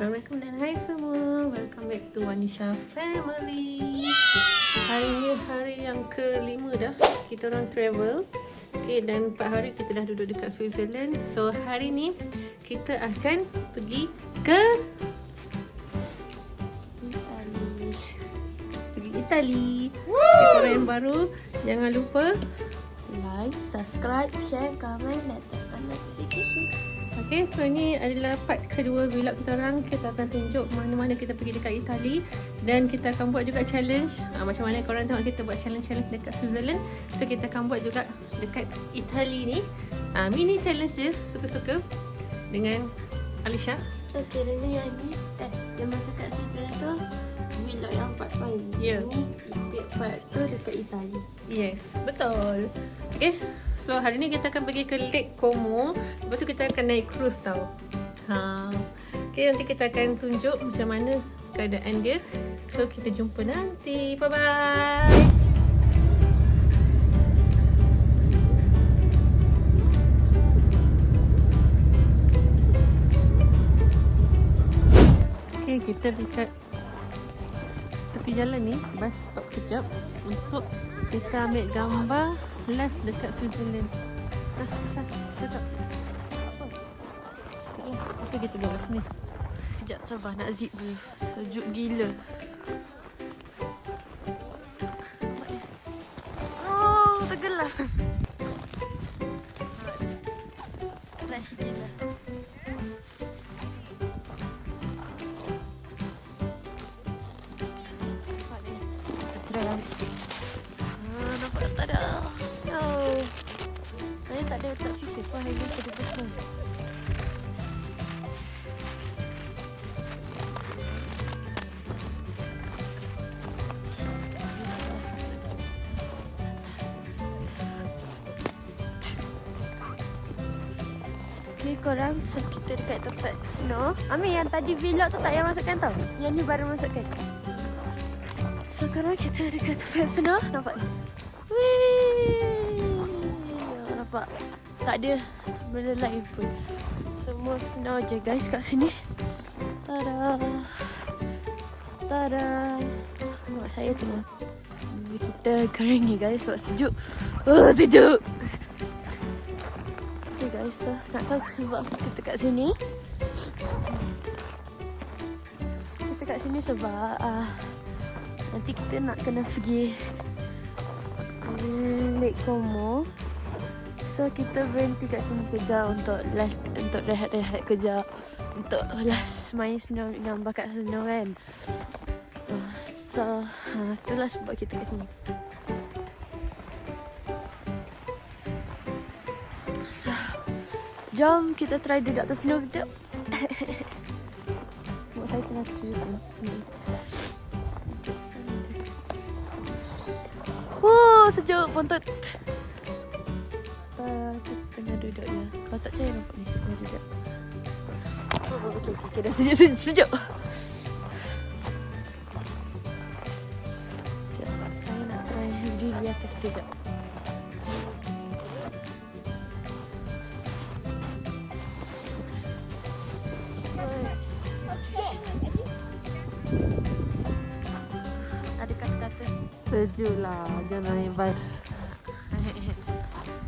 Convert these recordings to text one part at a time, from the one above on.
Assalamualaikum dan hai semua. Welcome back to Wanisha Family. Hari ni hari yang kelima dah kita orang travel. Okay, dan 4 hari kita dah duduk dekat Switzerland. So hari ni kita akan pergi ke Itali. Okay, korang yang baru jangan lupa like, subscribe, share, comment dan tekan notification. Okay, so ni adalah part kedua vlog kita orang. Kita akan tunjuk mana-mana kita pergi dekat Itali. Dan kita akan buat juga challenge. Macam mana korang tengok kita buat challenge-challenge dekat Switzerland. So kita akan buat juga dekat Itali ni. Mini challenge je, suka-suka. Dengan Alisha. So kiranya yang ni yang masa kat Switzerland tu vlog yang part main. Ya. Ini part tu dekat Itali. Yes, betul. Okay, so hari ni kita akan pergi ke Lake Como. Lepas tu kita akan naik cruise tau. Okay, nanti kita akan tunjuk macam mana keadaan dia. So kita jumpa nanti. Bye-bye. Okay, kita dekat tepi jalan ni. Bus stop kejap untuk kita ambil gambar last dekat Switzerland. Sekejap. Apa kita gambar sini? Sekejap sabar nak zip dulu. Sejuk gila. Oh, tergelam. Flash gila. Try ambil sikit. Nampak tak ada snow. Saya tak ada letak filter pun. Hari ni tak ada snow. Okay korang, so kita dekat tempat snow. Amin yang tadi vlog tu tak payah masukkan tau. Yang ni baru masukkan. So sekarang kita dekat tempat snow. Nampak ni. Wih, nampak? Tak ada benda lain pun. Semua snow je guys kat sini. Tada. Tada. Nampak saya tu. Kita kering ni guys sebab sejuk. Oh, sejuk. Okay guys, so nak tahu sebab apa kita kat sini. Kita kat sini sebab nanti kita nak kena pergi Lake Como. So kita berhenti kat sini kejap untuk rehat-rehat kejap. Untuk last main snow, gambar kat snow kan. So itulah sebab kita kat sini. So jom kita try duduk atas snow kejap. Mak saya tengah tidur. Sejuk pontut. Kita tengah duduk ya. Kalau tak percaya nampak ni. Tengah duduk. Okay, dah sejuk. Sekejap, saya nak try berdiri di atas sekejap. Ada kata-kata. Sejuk lah, jangan naik bas.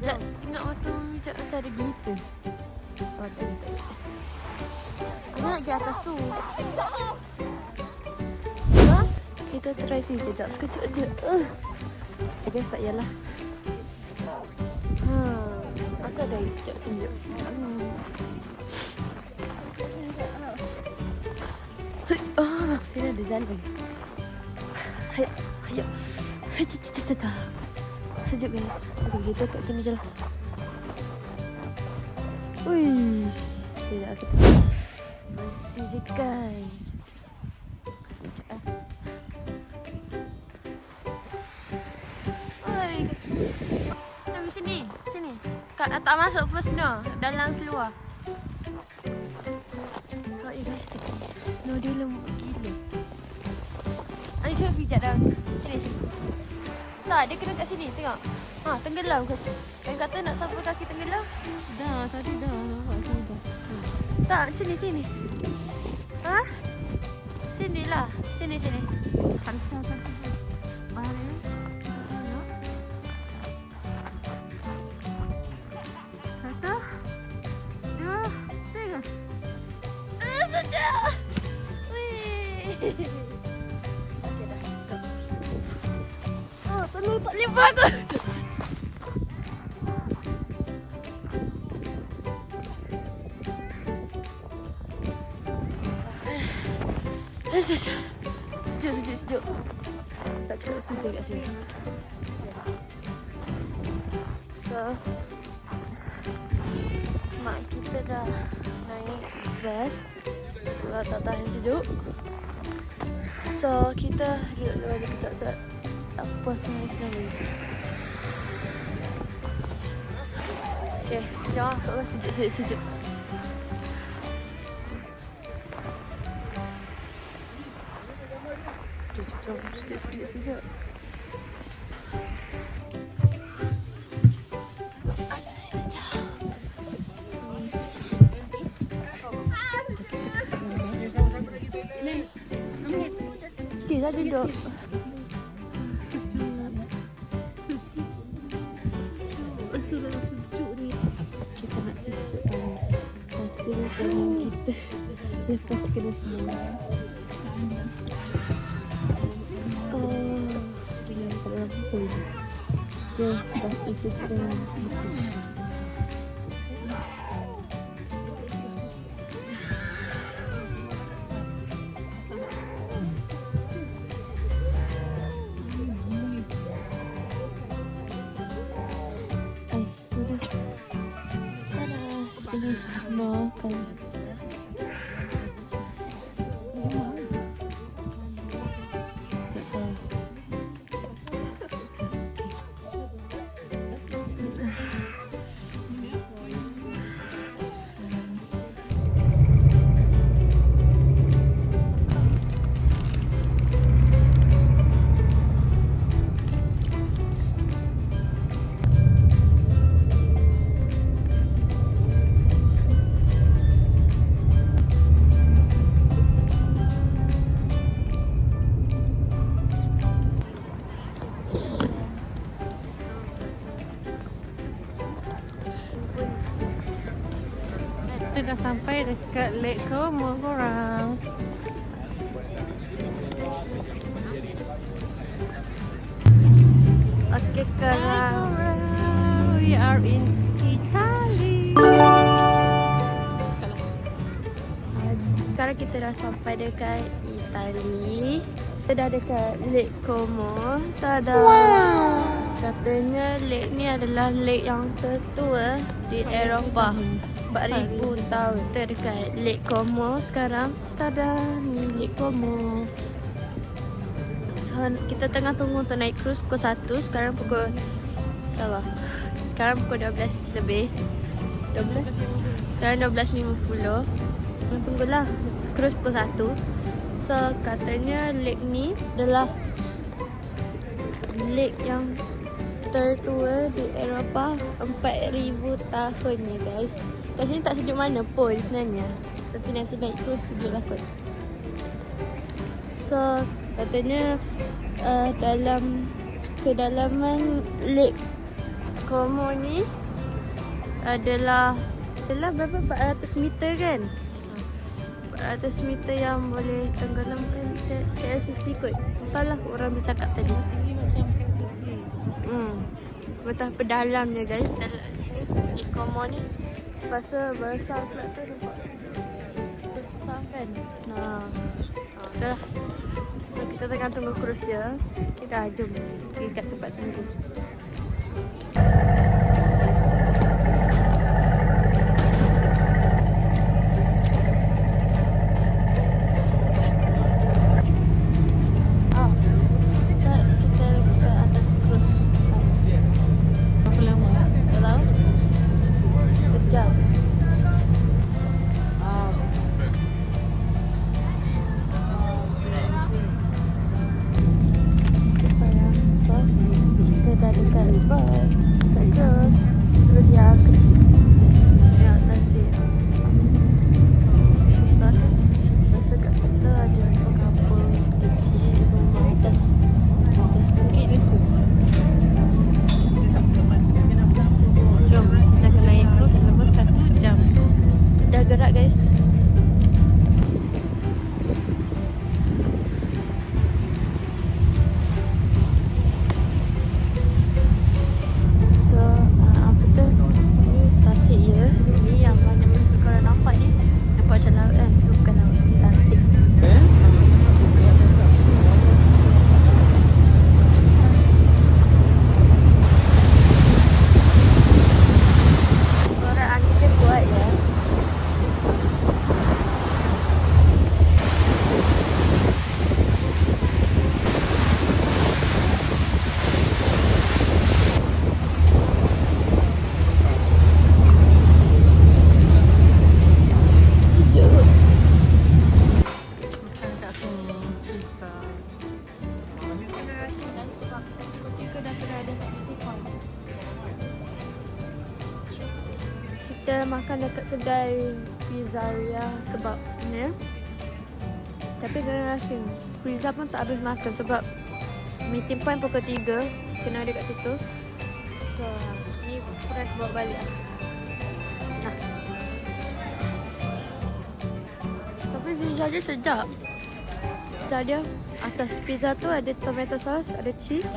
Sekejap, tengok waktu macam ada glitter. Oh, tak ada. Nak pergi atas tu. Kita try film kejap. Sekejap je. I guess tak yalah. Aku ada kejap sejuk. Sini ada jalan. Hayuk. Sejuk guys. Okay, kita kat sini je lah. Ui. Tidak aku tengok. Masih je guys. Oi. Kami sini. Tak masuk pun snow. Dalam seluar. Oh guys. Snow dia lembut gila. Ani cuba pijak dah. Sini. Tak, dia kena kat sini, tengok. Tenggelam kaki. Yang kata nak sapu kaki tenggelam. Dah, tadi dah nampak saya dah. Tak, sini. Ha? Sini lah. Sini. Hantar. Mari. Satu, dua, tiga. Sejak. Wih. Okey dah. Cukup. Oh, tolong tak lebar tu. Sejuk. Tak cukup sejuk kat sini. So, mak kita dah naik vest sebab tak tahan sejuk. So, kita duduk dalam kejap sebab tak puas dengan Islam ni. Okay, jangan masuk sejuk. Jom, sejuk. Kita duduk. Sejuk ni. Kita nak tunjukkan hasil tangan kita lepas kena semua. Dengan dalam pun just rasa sejuk dengan buku. Sudah. Tada. Ini semua kan. Kita dah sampai dekat Lake Como korang. Okey korang. We are in Italy. Sekarang kita dah sampai dekat Itali. Kita dah dekat Lake Como. Tada. Katanya lake ni adalah lake yang tertua di Eropah. 4,000 tahun. Kita dekat Lake Como sekarang. Tada, ni Lake Como. So, kita tengah tunggu untuk naik cruise pukul 1. Sekarang pukul Sekarang pukul 12 lebih. 12? Sekarang 12.50. Tunggulah cruise pukul 1. So, katanya lake ni adalah lake yang tertua di Eropah. 4,000 tahun ya guys. Kat sini tak sejuk mana pun sebenarnya. Tapi nanti naik cruise sejuk lah kot. So, katanya dalam kedalaman Lake Como ni adalah berapa? 400 meter kan? 400 meter yang boleh tenggelamkan KLCC kot. Entahlah orang tu cakap tadi. Tinggi macam KLCC. Betapa dalamnya guys. Dalam Lake Como ni. Pasal besar pula tu nampak. Besar kan? Nah. Itulah. So kita tengah tunggu cruise dia. Kita jom pergi kat tempat tunggu. makan dekat kedai Pizzeria kebab ni. Tapi kena rasa pizza pun tak habis makan sebab meeting point pukul 3. Kena ada kat situ. So, ni price bawa balik lah. Nah. Tapi pizza dia sedap. Pizza dia, atas pizza tu ada tomato sauce, ada cheese.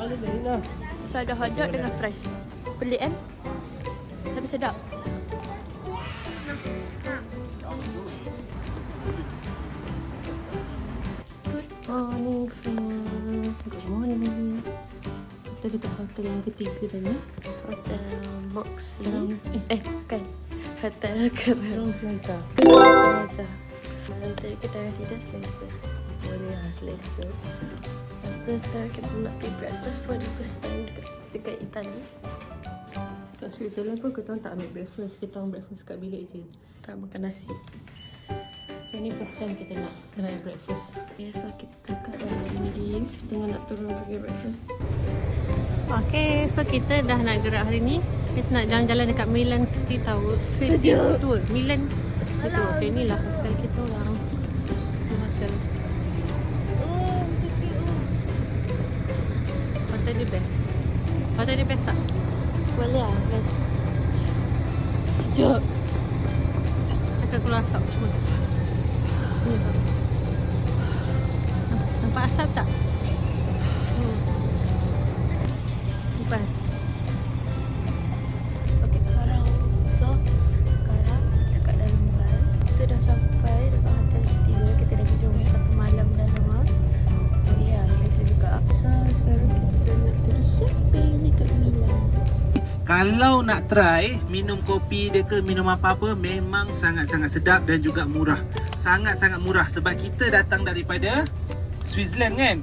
So, ada hotdog dengan fries. Pelik kan? Tapi sedap. Morning friend. Good morning. Kita dekat hotel yang ketiga dah ni. Hotel Moxie. Dalam- Bukan. Hotel Crown Plaza. Plaza. Malam tadi kita dah tidur selesa. Boleh lah selesa. Lepas tu sekarang kita nak pergi breakfast for the first time dekat Itali. Kat Switzerland pun kita orang tak ambil breakfast. Kita orang breakfast kat bilik je. Tak makan nasi. So ni first time kita nak try breakfast. Okay, so kita kat dalam lift. Tengah nak turun pergi breakfast. Okay, so kita dah nak gerak hari ni. Kita nak jalan-jalan dekat Milan City Tower. City Tour. Milan City Tour. Okay, ni lah hotel kita orang. Ni hotel. Oh, Hotel dia best. Hotel dia best tak? boleh lah. Best. Sejuk. Cakap keluar asap cuma. Ni tau. Nampak asap tak? Lepas. Okay, sekarang. So, sekarang kita kat dalam bus. Kita dah sampai dekat hotel ketiga. Kita dah tidur satu malam dah lama. Boleh lah, selesa juga. So, sekarang kita nak pergi shopping dekat Milan. Kalau nak try minum kopi dia ke minum apa-apa memang sangat-sangat sedap dan juga murah. Sangat-sangat murah sebab kita datang daripada Switzerland kan.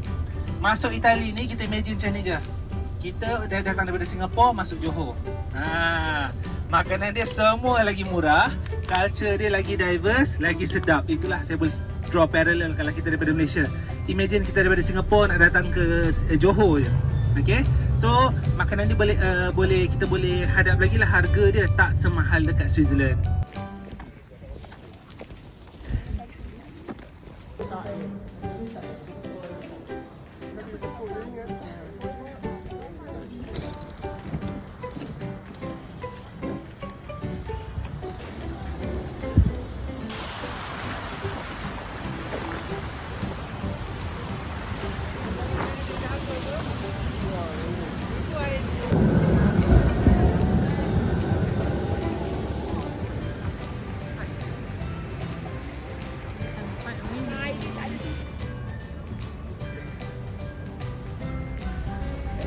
Masuk Itali ni kita imagine macam ni je. Kita dah datang daripada Singapura masuk Johor. Makanan dia semua lagi murah, culture dia lagi diverse, lagi sedap. Itulah saya boleh draw parallel kalau kita daripada Malaysia. Imagine kita daripada Singapura nak datang ke Johor je. Okay, so makanan dia boleh kita boleh hadap lagi lah, harga dia tak semahal dekat Switzerland.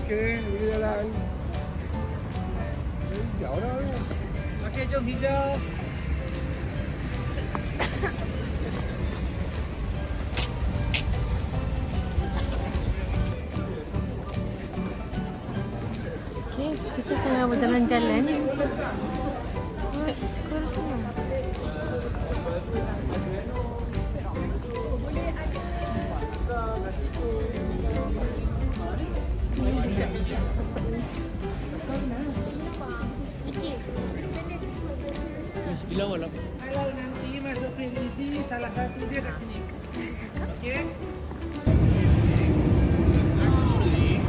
Okay, boleh jalan. Jauh dah ni. Okay, jom hijau. Okay, kita tengah berjalan-jalan. Skor semua. Kalau nanti masuk Felizi, salah satu dia kat sini. Okay? Actually,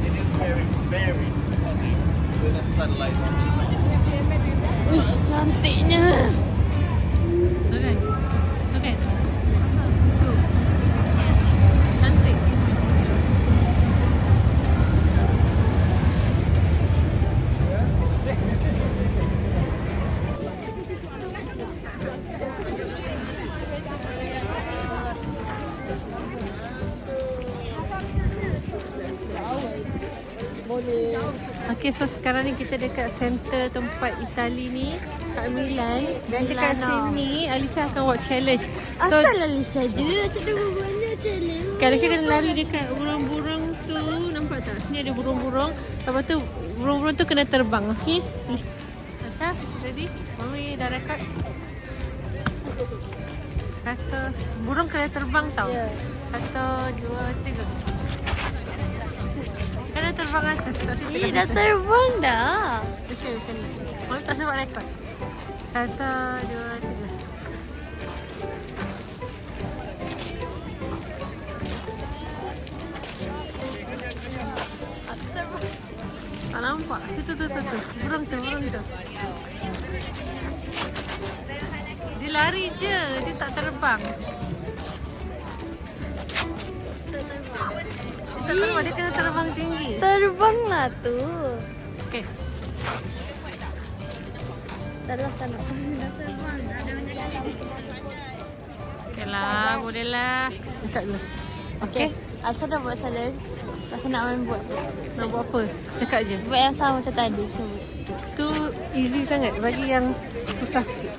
it is very, very stunning with the sunlight on it. Uish, cantiknya. Okay. Okay. Cantik. Okay, so sekarang ni kita dekat center tempat Itali ni kat Milan. Dan dekat Milano. sini Alicia akan buat challenge. So, Asal Alicia je. Asal dia buat challenge. Alicia kena lari dekat burung-burung tu. Nampak tak? Sini ada burung-burung. Lepas tu burung-burung tu kena terbang. Okay? Alicia, ready? Mami dah record. Satu. Burung kena terbang tau. Ya. 1, 2, 3. Kena terbang atas. Dah terbang dah. Macam ni. Mami tak sempat rekod. Satu, dua, tiga. Aku terbang. Tak nampak. Tu. Burung tu. Dia lari je. Dia tak terbang. Dia tak terbang. Dia kena terbang tinggi. Terbanglah tu. Okey. Tak nak. Dah terbang. Ada banyak kali. Okeylah. Bolehlah. Cakap dulu. Okey. Asal dah buat challenge. Aku nak main buat. Nak buat apa? Cakap je. Buat yang sama macam tadi. Sebut. Tu easy sangat. Bagi yang susah sikit.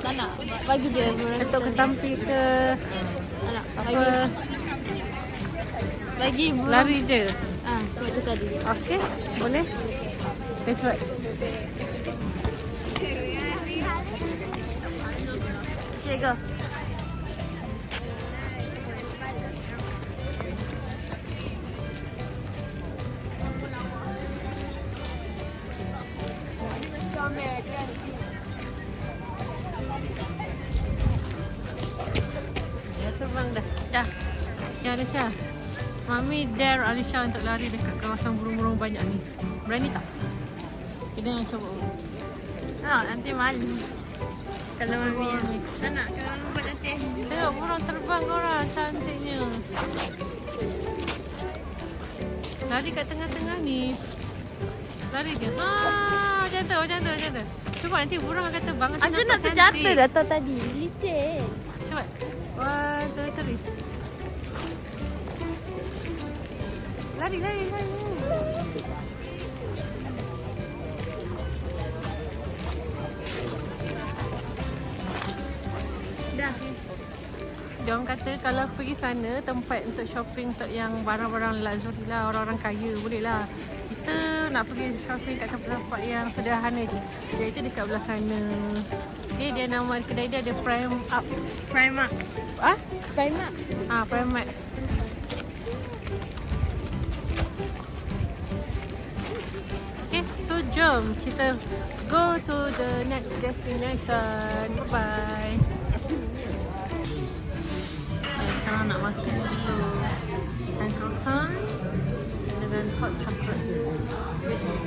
Tak nak. Bagi dia. Ketuk ketampi ke. Tak nak. Apa. Bagi burung. Lari je. Macam tadi. Okey. Boleh? Okay, cepat. Okay, go. Dah terbang dah. Dah. Ya, Alisha. Mami dare Alisha untuk lari dekat kawasan burung-burung banyak ni. Berani tak? Kita yang cuba. Nanti malu. Kalau mami Mami. tak nak. Kalau buat nanti. Tengok burung terbang korang. Cantiknya. Lari kat tengah-tengah ni. Lari je. Macam tu. Cuba nanti burung akan terbang. nanti Asal nampak nak terjatuh cantik. dah tahu tadi. Licin. Cepat. 1, 2, 3. Lari. Dah. Diorang kata kalau pergi sana tempat untuk shopping untuk yang barang-barang luxury lah, orang-orang kaya boleh lah. Kita nak pergi shopping kat tempat-tempat yang sederhana je. Iaitu dekat belah sana. Okay, dia nama kedai dia ada Prime Up. Primark. Ah? Primark. Primark. Okay, so jom kita go to the next destination. Bye-bye. Sekarang nak makan dulu and croissant dengan hot chocolate with milk.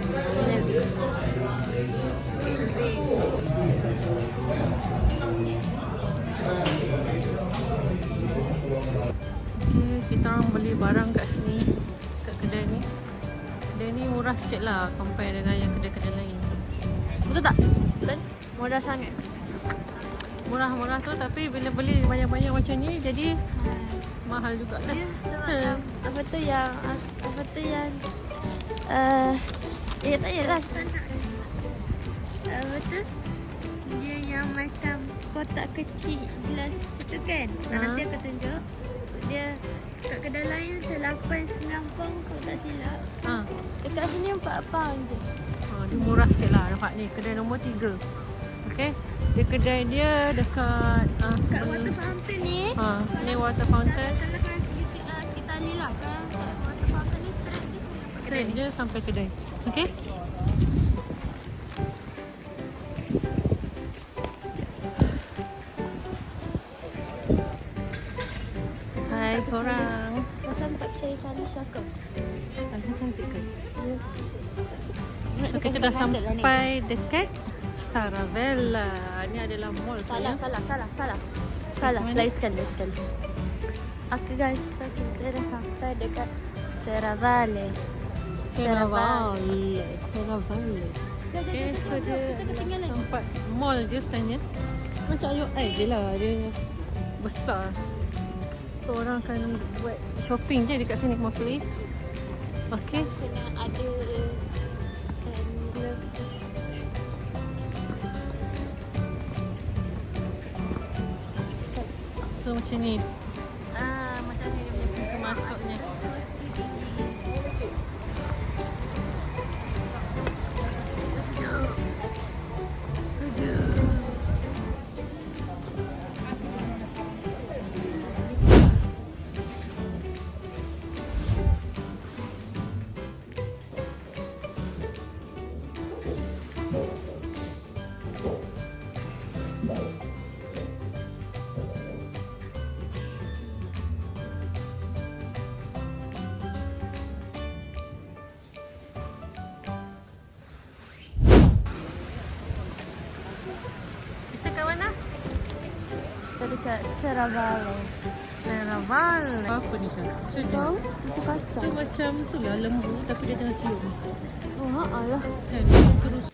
Okay, kita orang beli barang kat sini, kat kedai ni. Kedai ni murah sikit lah compare dengan yang kedai-kedai lain. Betul tak? Betul? Mudah sangat. Murah-murah tu tapi bila beli banyak-banyak macam ni jadi mahal jugalah. Ya, sebab apa tu yang tak yalah tak nak. Apa tu? Dia yang macam kotak kecil gelas macam tu kan. Nanti aku tunjuk. Dia kat kedai lain 8-9 pound kalau tak silap. Dekat sini 4 pound je. Dia murah sikit lah nampak ni. Kedai nombor 3. Okay. Dia kedai dia dekat Kat water fountain ni. Ni water fountain. Kalau korang pergi Itali lah. Korang kat water fountain ni straight Je sampai kedai. Okay. Hai korang. Pasal tak percaya Itali syakam. Alhamdulillah cantik ke? So kita dah sampai dekat Saravella. Ni adalah mall Salah. Mana? Lain sekali. Okay guys, so kita dah sampai dekat Serravalle. Serravalle. Okay, so dia adalah tempat mall je sebenarnya. Macam IOI je lah. Dia besar. So orang akan buat shopping je dekat sini mostly. Okay. Kena ada So macam ni. Macam ni dia punya pintu masuknya. Kita kat mana? Kita dekat Serabale. Seraval. Apa ni Syah? Tahu? Itu kacang. Tu macam tu lah lembu tapi dia tengah cium. Oh, alah. Kan? Terus.